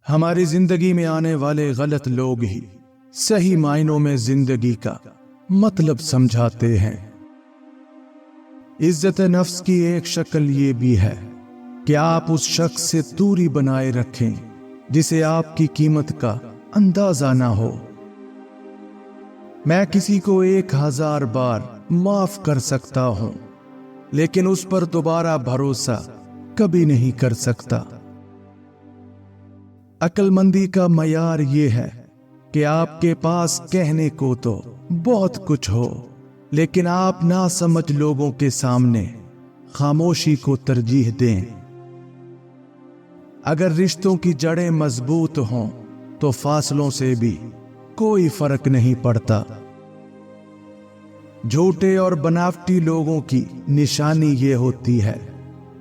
ہماری زندگی میں آنے والے غلط لوگ ہی صحیح معنوں میں زندگی کا مطلب سمجھاتے ہیں۔ عزت نفس کی ایک شکل یہ بھی ہے کہ آپ اس شخص سے دوری بنائے رکھیں جسے آپ کی قیمت کا اندازہ نہ ہو۔ میں کسی کو 1000 بار معاف کر سکتا ہوں، لیکن اس پر دوبارہ بھروسہ کبھی نہیں کر سکتا۔ عقل مندی کا معیار یہ ہے کہ آپ کے پاس کہنے کو تو بہت کچھ ہو، لیکن آپ ناسمجھ لوگوں کے سامنے خاموشی کو ترجیح دیں۔ اگر رشتوں کی جڑیں مضبوط ہوں تو فاصلوں سے بھی کوئی فرق نہیں پڑتا۔ جھوٹے اور بناوٹی لوگوں کی نشانی یہ ہوتی ہے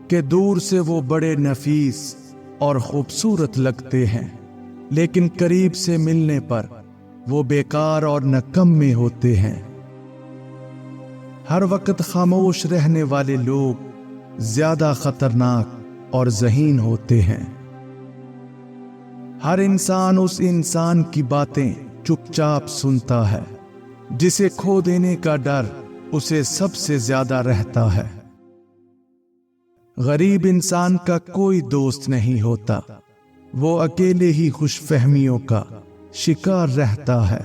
کہ دور سے وہ بڑے نفیس اور خوبصورت لگتے ہیں، لیکن قریب سے ملنے پر وہ بیکار اور نکمے ہوتے ہیں۔ ہر وقت خاموش رہنے والے لوگ زیادہ خطرناک اور ذہین ہوتے ہیں۔ ہر انسان اس انسان کی باتیں چپ چاپ سنتا ہے جسے کھو دینے کا ڈر اسے سب سے زیادہ رہتا ہے۔ غریب انسان کا کوئی دوست نہیں ہوتا، وہ اکیلے ہی خوش فہمیوں کا شکار رہتا ہے۔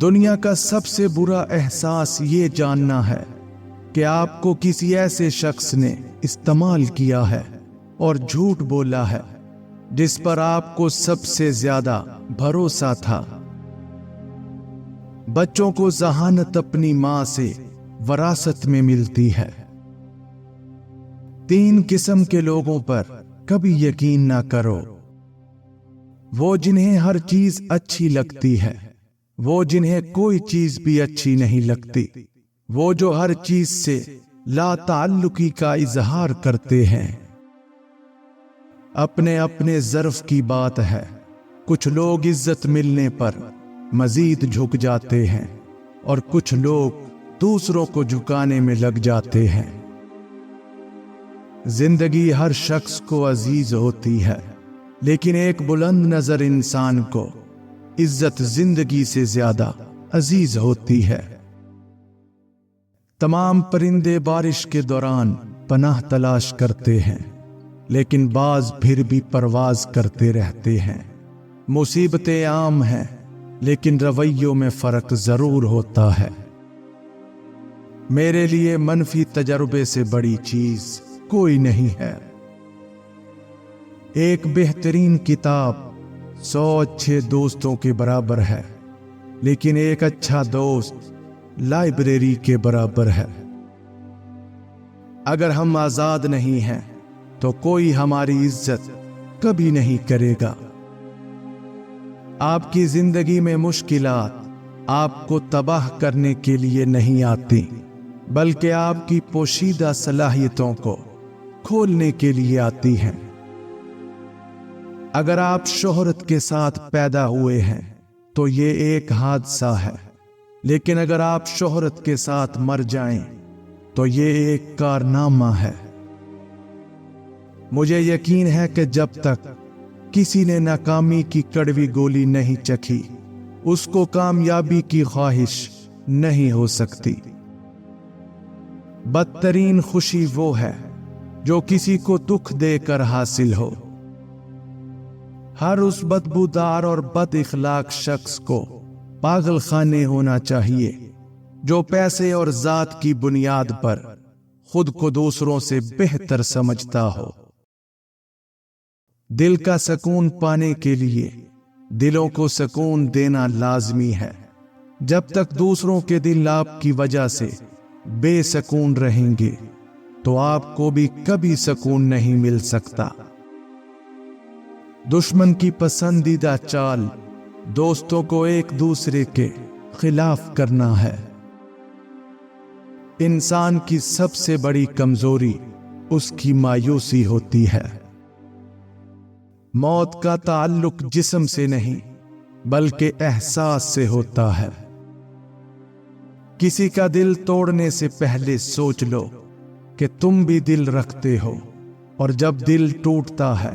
دنیا کا سب سے برا احساس یہ جاننا ہے کہ آپ کو کسی ایسے شخص نے استعمال کیا ہے اور جھوٹ بولا ہے جس پر آپ کو سب سے زیادہ بھروسہ تھا۔ بچوں کو ذہانت اپنی ماں سے وراثت میں ملتی ہے۔ 3 قسم کے لوگوں پر کبھی یقین نہ کرو: وہ جنہیں ہر چیز اچھی لگتی ہے، وہ جنہیں کوئی چیز بھی اچھی نہیں لگتی، وہ جو ہر چیز سے لا تعلقی کا اظہار کرتے ہیں۔ اپنے اپنے ظرف کی بات ہے، کچھ لوگ عزت ملنے پر مزید جھک جاتے ہیں اور کچھ لوگ دوسروں کو جھکانے میں لگ جاتے ہیں۔ زندگی ہر شخص کو عزیز ہوتی ہے، لیکن ایک بلند نظر انسان کو عزت زندگی سے زیادہ عزیز ہوتی ہے۔ تمام پرندے بارش کے دوران پناہ تلاش کرتے ہیں، لیکن بعض پھر بھی پرواز کرتے رہتے ہیں۔ مصیبتیں عام ہیں، لیکن رویوں میں فرق ضرور ہوتا ہے۔ میرے لیے منفی تجربے سے بڑی چیز کوئی نہیں ہے۔ ایک بہترین کتاب 100 اچھے دوستوں کے برابر ہے، لیکن ایک اچھا دوست لائبریری کے برابر ہے۔ اگر ہم آزاد نہیں ہیں تو کوئی ہماری عزت کبھی نہیں کرے گا۔ آپ کی زندگی میں مشکلات آپ کو تباہ کرنے کے لیے نہیں آتی، بلکہ آپ کی پوشیدہ صلاحیتوں کو کھولنے کے لیے آتی ہیں۔ اگر آپ شہرت کے ساتھ پیدا ہوئے ہیں تو یہ ایک حادثہ ہے، لیکن اگر آپ شہرت کے ساتھ مر جائیں تو یہ ایک کارنامہ ہے۔ مجھے یقین ہے کہ جب تک کسی نے ناکامی کی کڑوی گولی نہیں چکھی، اس کو کامیابی کی خواہش نہیں ہو سکتی۔ بدترین خوشی وہ ہے جو کسی کو دکھ دے کر حاصل ہو۔ ہر اس بدبودار اور بد اخلاق شخص کو پاگل خانے ہونا چاہیے جو پیسے اور ذات کی بنیاد پر خود کو دوسروں سے بہتر سمجھتا ہو۔ دل کا سکون پانے کے لیے دلوں کو سکون دینا لازمی ہے۔ جب تک دوسروں کے دل آپ کی وجہ سے بے سکون رہیں گے تو آپ کو بھی کبھی سکون نہیں مل سکتا۔ دشمن کی پسندیدہ چال دوستوں کو ایک دوسرے کے خلاف کرنا ہے۔ انسان کی سب سے بڑی کمزوری اس کی مایوسی ہوتی ہے۔ موت کا تعلق جسم سے نہیں بلکہ احساس سے ہوتا ہے۔ کسی کا دل توڑنے سے پہلے سوچ لو کہ تم بھی دل رکھتے ہو، اور جب دل ٹوٹتا ہے